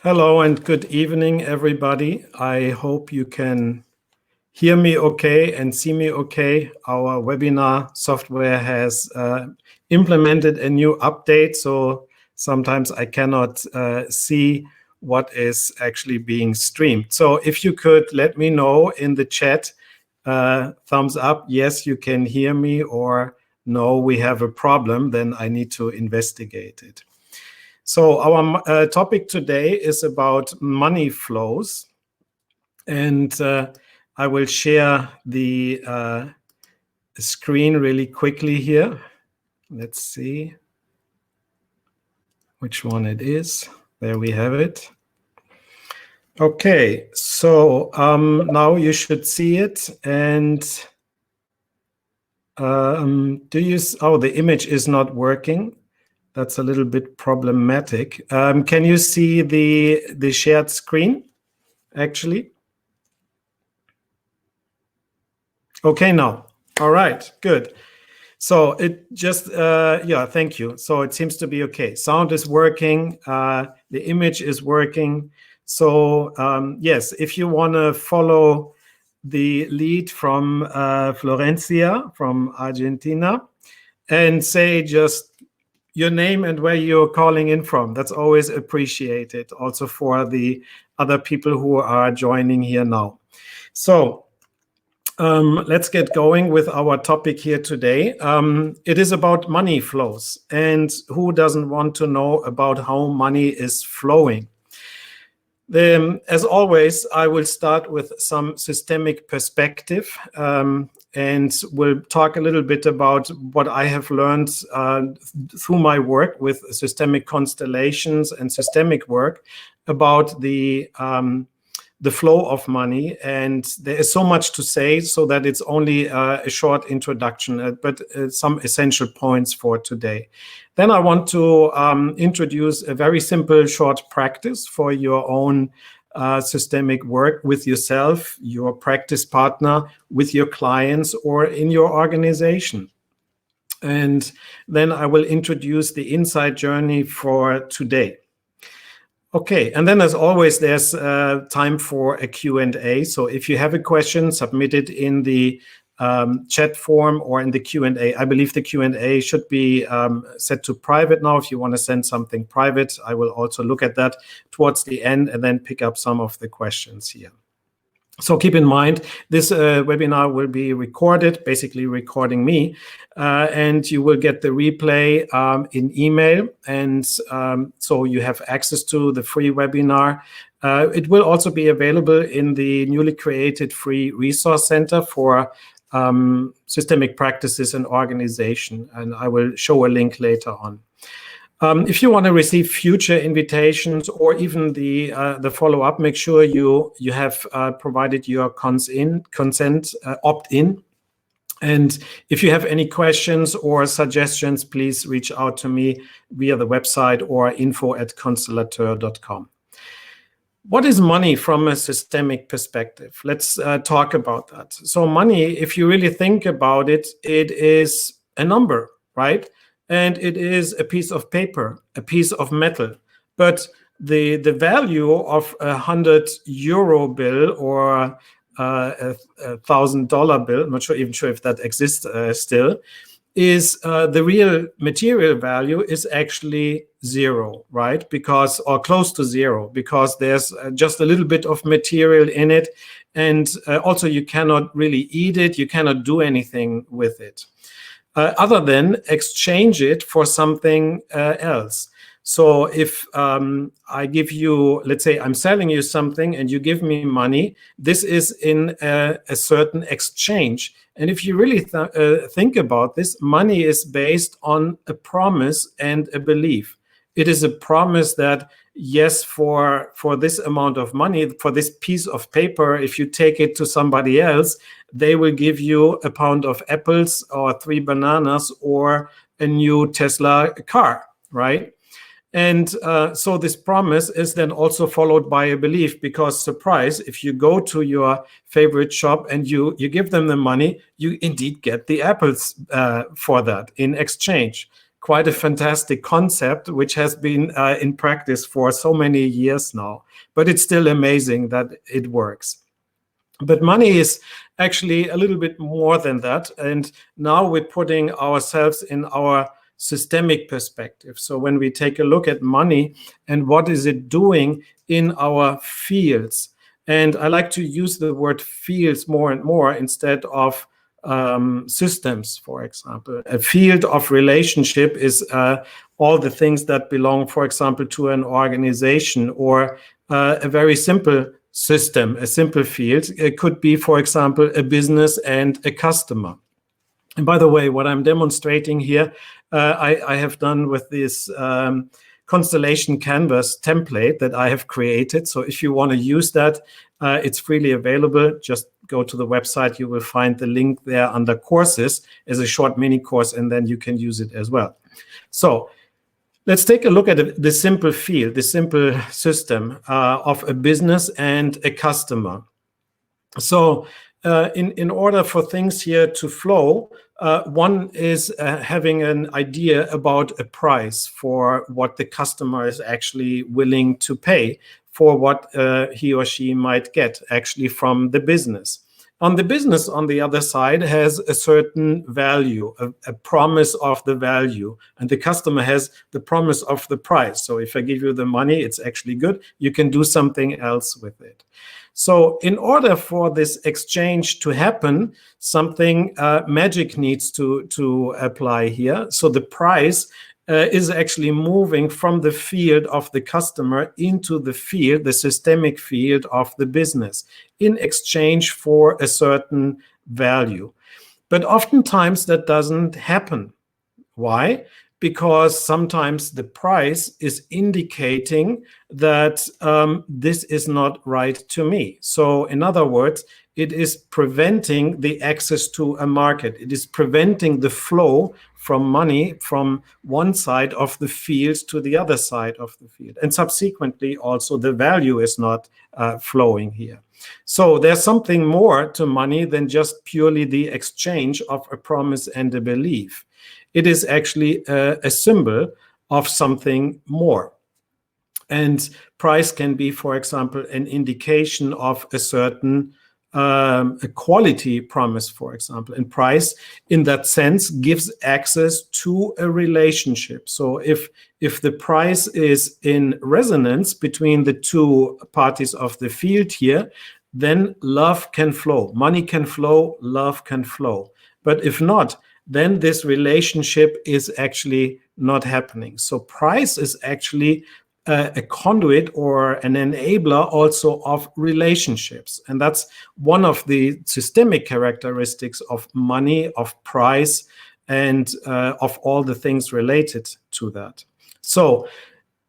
Hello and good evening, everybody. I hope you can hear me okay and see me okay. Our webinar software has implemented a new update, so sometimes I cannot see what is actually being streamed. So if you could let me know in the chat, thumbs up, yes, you can hear me, or no, we have a problem, then I need to investigate it. So our topic today is about money flows, and I will share the screen really quickly here. Let's see which one it is. There we have it. Okay, so now you should see it, and the image is not working. That's a little bit problematic. Can you see the shared screen, actually? Okay, now. All right, good. So it just, yeah, thank you. So it seems to be okay. Sound is working. The image is working. So yes, if you want to follow the lead from Florencia from Argentina and say just your name and where you're calling in from. That's always appreciated, also for the other people who are joining here now. So let's get going with our topic here today. It is about money flows, and who doesn't want to know about how money is flowing? As always, I will start with some systemic perspective, and we'll talk a little bit about what I have learned through my work with systemic constellations and systemic work about the flow of money. And there is so much to say, so that it's only a short introduction, but some essential points for today. Then I want to introduce a very simple short practice for your own systemic work with yourself, your practice partner, with your clients, or in your organization. And then I will introduce the insight journey for today. Okay, and then as always, there's time for a Q&A. So if you have a question, submit it in the chat form or in the Q&A. I believe the Q&A should be set to private now. If you want to send something private, I will also look at that towards the end and then pick up some of the questions here. So keep in mind, this webinar will be recorded, basically recording me, and you will get the replay in email. And so you have access to the free webinar. It will also be available in the newly created free resource center for systemic practices and organization. And I will show a link later on. If you want to receive future invitations or even the follow-up, make sure you have provided your consent opt-in. And if you have any questions or suggestions, please reach out to me via the website or info@constellateur.com. What is money from a systemic perspective? Let's talk about that. So money, if you really think about it, it is a number, right? And it is a piece of paper, a piece of metal. But the value of €100 bill or a $1,000 bill, I'm not even sure if that exists still, is the real material value is actually zero, right? Because, or close to zero, because there's just a little bit of material in it. And also you cannot really eat it, you cannot do anything with it. Other than exchange it for something else. So if I give you, let's say I'm selling you something and you give me money, this is in a certain exchange. And if you really think about this, money is based on a promise and a belief. It is a promise that, yes, for this amount of money, for this piece of paper, if you take it to somebody else, they will give you a pound of apples or 3 bananas or a new Tesla car, right? And so this promise is then also followed by a belief, because, surprise, if you go to your favorite shop and you give them the money, you indeed get the apples for that in exchange. quite a fantastic concept, which has been in practice for so many years now. But it's still amazing that it works. But money is actually a little bit more than that. And now we're putting ourselves in our systemic perspective. So when we take a look at money and what is it doing in our fields, and I like to use the word fields more and more instead of systems, for example. A field of relationship is all the things that belong, for example, to an organization, or a very simple system, a simple field. It could be, for example, a business and a customer. And by the way, what I'm demonstrating here, I have done with this Constellation canvas template that I have created. So if you want to use that, it's freely available. Just go to the website. You will find the link there under courses as a short mini course, and then you can use it as well. So let's take a look at the simple field, the simple system of a business and a customer. So in order for things here to flow, one is having an idea about a price for what the customer is actually willing to pay for what he or she might get actually from the business. On the business, on the other side, has a certain value, a promise of the value, and the customer has the promise of the price. So if I give you the money, it's actually good. You can do something else with it. So in order for this exchange to happen, something magic needs to apply here. So the price is actually moving from the field of the customer into the field, the systemic field of the business, in exchange for a certain value. But oftentimes that doesn't happen. Why? Because sometimes the price is indicating that this is not right to me. So in other words, it is preventing the access to a market. It is preventing the flow from money from one side of the field to the other side of the field. And subsequently, also the value is not flowing here. So there's something more to money than just purely the exchange of a promise and a belief. It is actually a symbol of something more. And price can be, for example, an indication of a certain a quality promise, for example. And price, in that sense, gives access to a relationship. So if the price is in resonance between the two parties of the field here, then love can flow. Money can flow, love can flow. But if not, then this relationship is actually not happening. So price is actually a conduit or an enabler also of relationships. And that's one of the systemic characteristics of money, of price, and of all the things related to that. So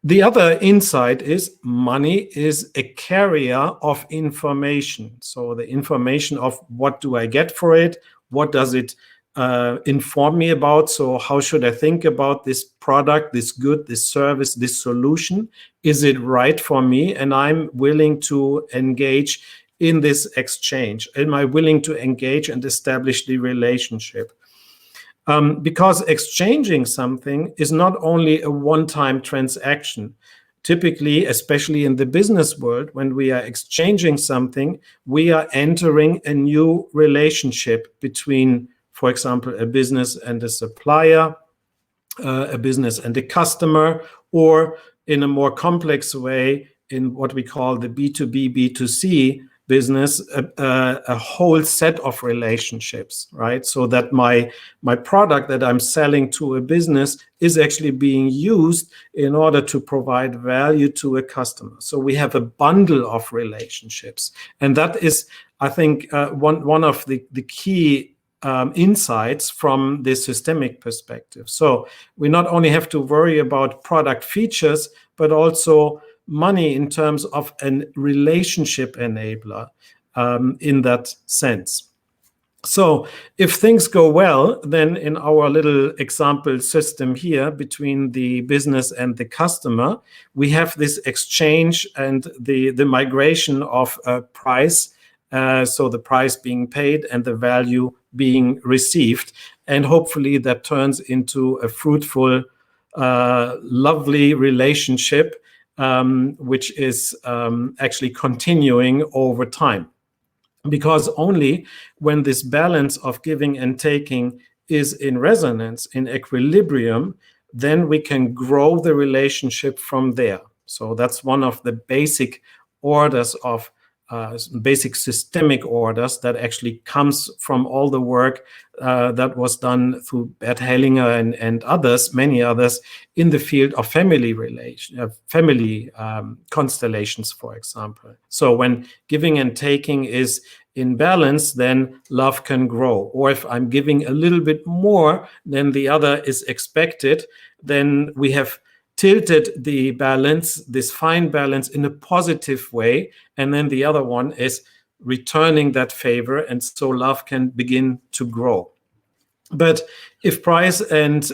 the other insight is money is a carrier of information. So the information of what do I get for it? What does it inform me about? So how should I think about this product, this good, this service, this solution? Is it right for me? And I'm willing to engage in this exchange. Am I willing to engage and establish the relationship? Because exchanging something is not only a one-time transaction. Typically, especially in the business world, when we are exchanging something, we are entering a new relationship between, for example, a business and a supplier, a business and a customer, or in a more complex way, in what we call the B2B, B2C business, a whole set of relationships, right? So that my product that I'm selling to a business is actually being used in order to provide value to a customer. So we have a bundle of relationships. And that is, I think, one of the key insights from the systemic perspective. So we not only have to worry about product features, but also money in terms of a relationship enabler in that sense. So if things go well, then in our little example system here between the business and the customer, we have this exchange and the migration of price So the price being paid and the value being received. And hopefully that turns into a fruitful, lovely relationship, which is actually continuing over time. Because only when this balance of giving and taking is in resonance, in equilibrium, then we can grow the relationship from there. So that's one of the basic orders of basic systemic orders that actually comes from all the work that was done through Bert Hellinger and others, many others, in the field of family constellations, for example. So when giving and taking is in balance, then love can grow. Or if I'm giving a little bit more than the other is expected, then we have tilted the balance, this fine balance, in a positive way. And then the other one is returning that favor. And so love can begin to grow. But if price and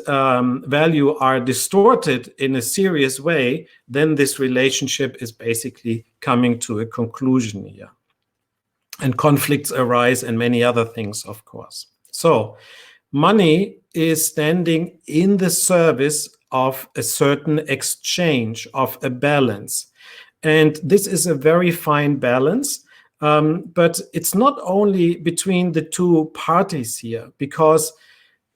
value are distorted in a serious way, then this relationship is basically coming to a conclusion here. And conflicts arise and many other things, of course. So money is standing in the service of a certain exchange, of a balance. And this is a very fine balance, but it's not only between the two parties here, because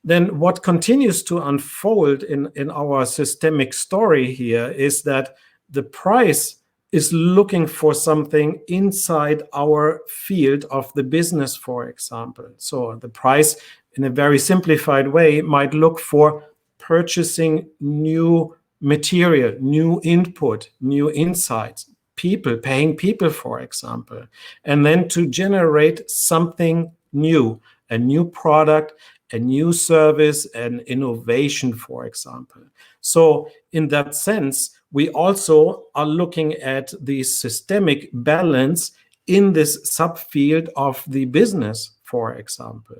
then what continues to unfold in our systemic story here is that the price is looking for something inside our field of the business, for example. So the price, in a very simplified way, might look for purchasing new material, new input, new insights, people, paying people, for example, and then to generate something new, a new product, a new service, an innovation, for example. So in that sense, we also are looking at the systemic balance in this subfield of the business, for example.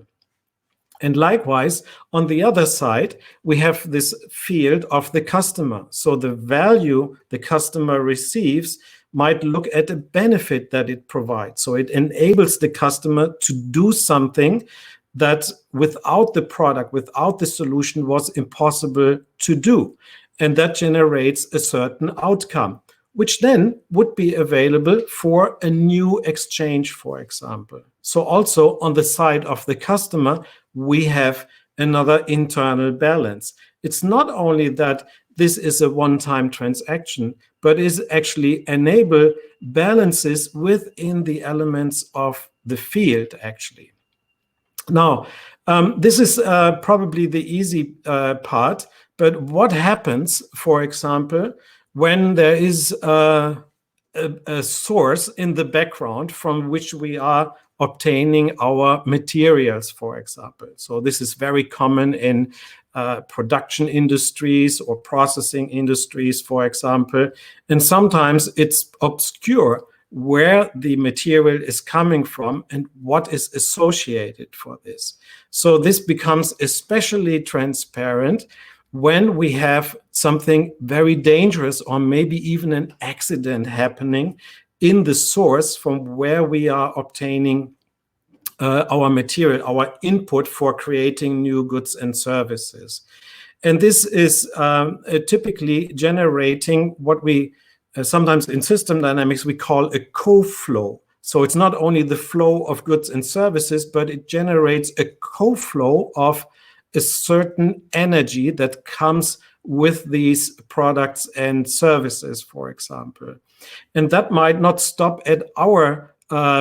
And likewise, on the other side, we have this field of the customer. So the value the customer receives might look at a benefit that it provides. So it enables the customer to do something that without the product, without the solution, was impossible to do. And that generates a certain outcome, which then would be available for a new exchange, for example. So also on the side of the customer, we have another internal balance. It's not only that this is a one-time transaction, but is actually enable balances within the elements of the field, actually. Now, this is probably the easy part, but what happens, for example, when there is a source in the background from which we are obtaining our materials, for example? So this is very common in production industries or processing industries, for example, and sometimes it's obscure where the material is coming from and what is associated for this. So this becomes especially transparent when we have something very dangerous or maybe even an accident happening in the source from where we are obtaining our material, our input for creating new goods and services. And this is typically generating what we sometimes in system dynamics we call a co-flow. So it's not only the flow of goods and services, but it generates a co-flow of a certain energy that comes with these products and services, for example. And that might not stop at our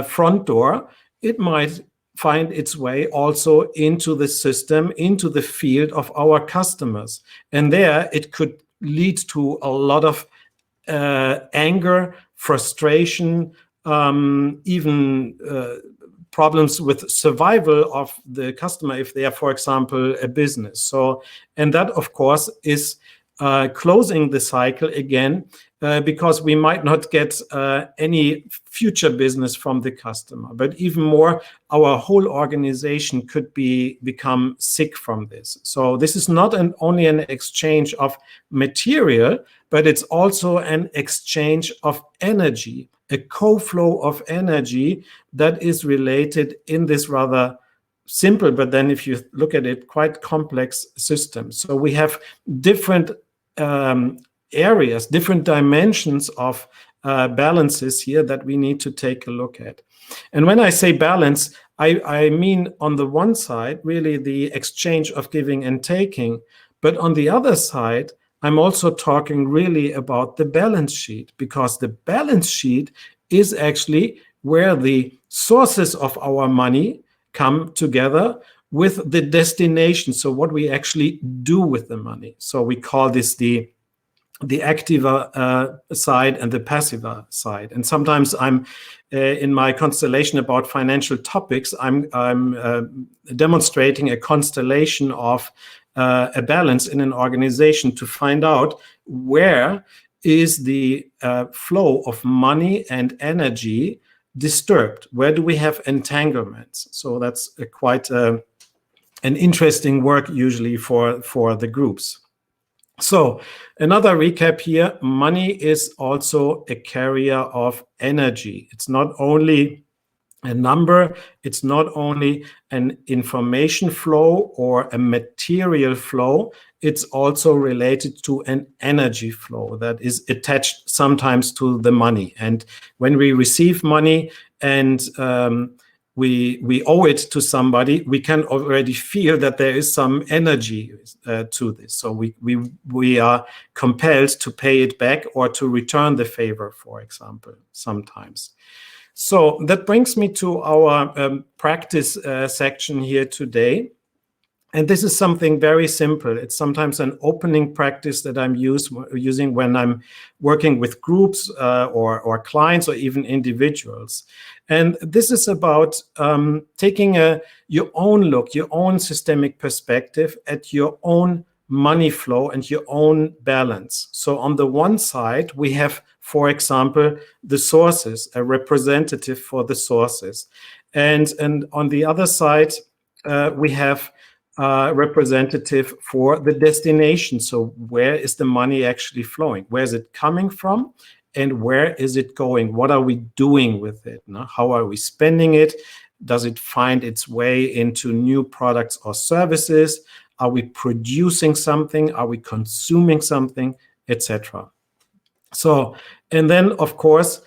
front door. It might find its way also into the system, into the field of our customers. And there it could lead to a lot of anger, frustration, even problems with survival of the customer if they are, for example, a business. So, and that, of course, is closing the cycle again, because we might not get any future business from the customer. But even more, our whole organization could become sick from this. So this is not only an exchange of material, but it's also an exchange of energy, a co-flow of energy that is related in this rather simple, but then if you look at it, quite complex system. So we have different areas, different dimensions of balances here that we need to take a look at. And when I say balance, I mean on the one side, really the exchange of giving and taking, but on the other side, I'm also talking really about the balance sheet, because the balance sheet is actually where the sources of our money come together with the destination. So what we actually do with the money. So we call this the active side and the passive side. And sometimes I'm in my constellation about financial topics, I'm demonstrating a constellation of a balance in an organization to find out where is the flow of money and energy disturbed. Where do we have entanglements? So that's quite an interesting work usually for the groups. So another recap here, money is also a carrier of energy. It's not only a number, it's not only an information flow or a material flow, it's also related to an energy flow that is attached sometimes to the money. And when we receive money and we owe it to somebody, we can already feel that there is some energy to this. So we are compelled to pay it back or to return the favor, for example, sometimes. So that brings me to our practice section here today. And this is something very simple. It's sometimes an opening practice that I'm using when I'm working with groups or clients or even individuals. And this is about taking your own look, your own systemic perspective at your own money flow and your own balance. So on the one side, we have, for example, the sources, a representative for the sources. And on the other side, we have representative for the destination. So where is the money actually flowing? Where is it coming from? And where is it going? What are we doing with it? How are we spending it? Does it find its way into new products or services? Are we producing something? Are we consuming something, etc.? So, and then of course,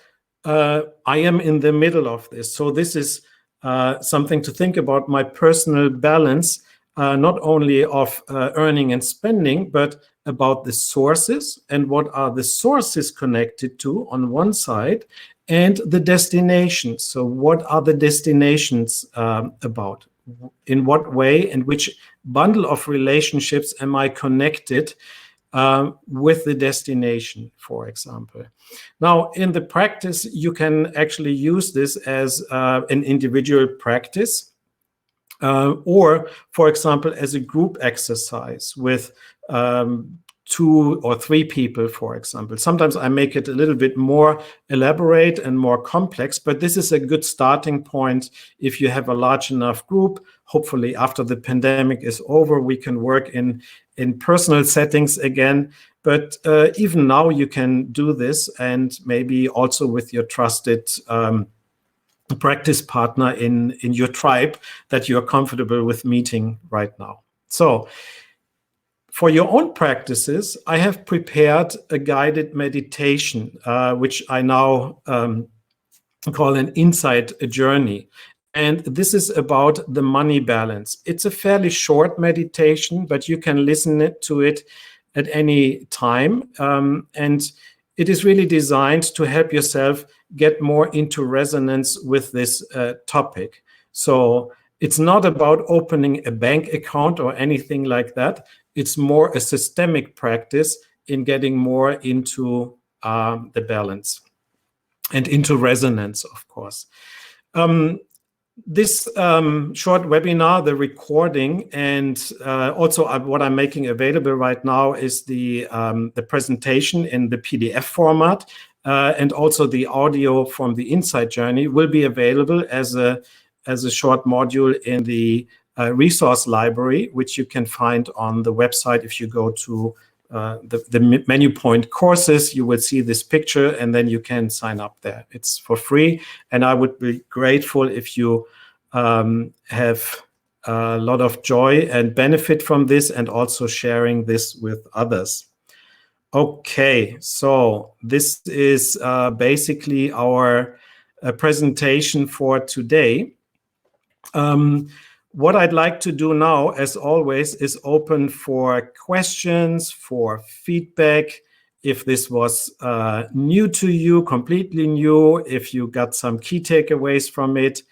I am in the middle of this. So this is something to think about, my personal balance, not only of earning and spending, but about the sources and what are the sources connected to on one side, and the destinations. So what are the destinations about? In what way and which bundle of relationships am I connected with the destination, for example? Now, in the practice, you can actually use this as an individual practice, or, for example, as a group exercise with 2 or 3 people, for example. Sometimes I make it a little bit more elaborate and more complex, but this is a good starting point if you have a large enough group. Hopefully, after the pandemic is over, we can work in personal settings again. But even now, you can do this, and maybe also with your trusted practice partner in your tribe that you're comfortable with meeting right now. So for your own practices, I have prepared a guided meditation, which I now call an insight journey. And this is about the money balance. It's a fairly short meditation, but you can listen to it at any time. And it is really designed to help yourself get more into resonance with this topic. So it's not about opening a bank account or anything like that. It's more a systemic practice in getting more into the balance and into resonance, of course. This short webinar, the recording, and also what I'm making available right now is the presentation in the PDF format, and also the audio from the Insight Journey will be available as a short module in the resource library, which you can find on the website if you go to the menu point courses, you will see this picture, and then you can sign up there. It's for free, and I would be grateful if you have a lot of joy and benefit from this, and also sharing this with others. Okay, so this is basically our presentation for today. What I'd like to do now, as always, is open for questions, for feedback. If this was new to you, completely new, if you got some key takeaways from it,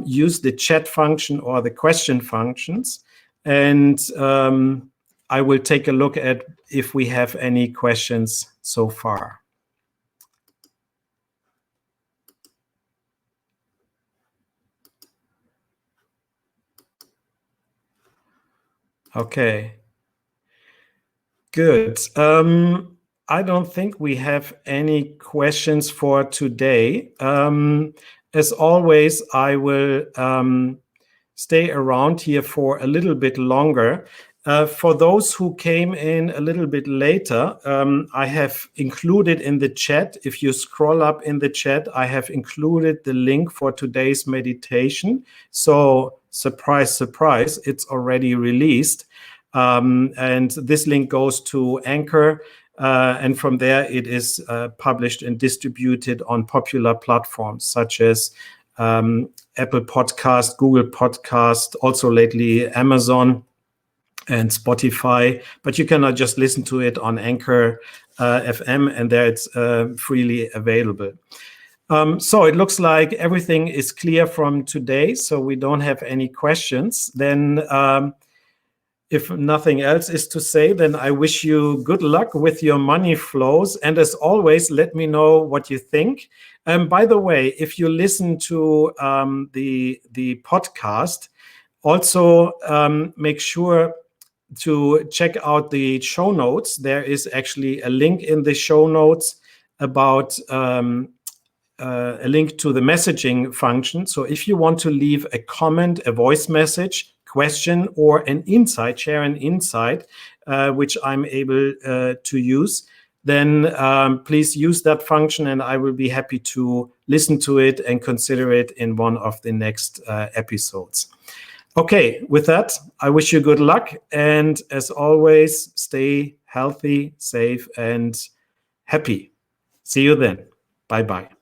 use the chat function or the question functions. And I will take a look at if we have any questions so far. Okay. Good. I don't think we have any questions for today. As always, I will stay around here for a little bit longer. For those who came in a little bit later, I have included in the chat, if you scroll up in the chat, I have included the link for today's meditation. So surprise, surprise, it's already released. And this link goes to Anchor, and from there it is published and distributed on popular platforms such as Apple Podcast, Google Podcast, also lately Amazon and Spotify. But you cannot just listen to it on Anchor FM, and there it's freely available. So it looks like everything is clear from today, so we don't have any questions. Then if nothing else is to say, then I wish you good luck with your money flows. And as always, let me know what you think. By the way, if you listen to the podcast, also make sure to check out the show notes. There is actually a link in the show notes about a link to the messaging function. So if you want to leave a comment, a voice message, question, or an insight, share an insight, which I'm able to use, then please use that function, and I will be happy to listen to it and consider it in one of the next episodes. Okay, with that, I wish you good luck, and as always, stay healthy, safe, and happy. See you then. Bye-bye.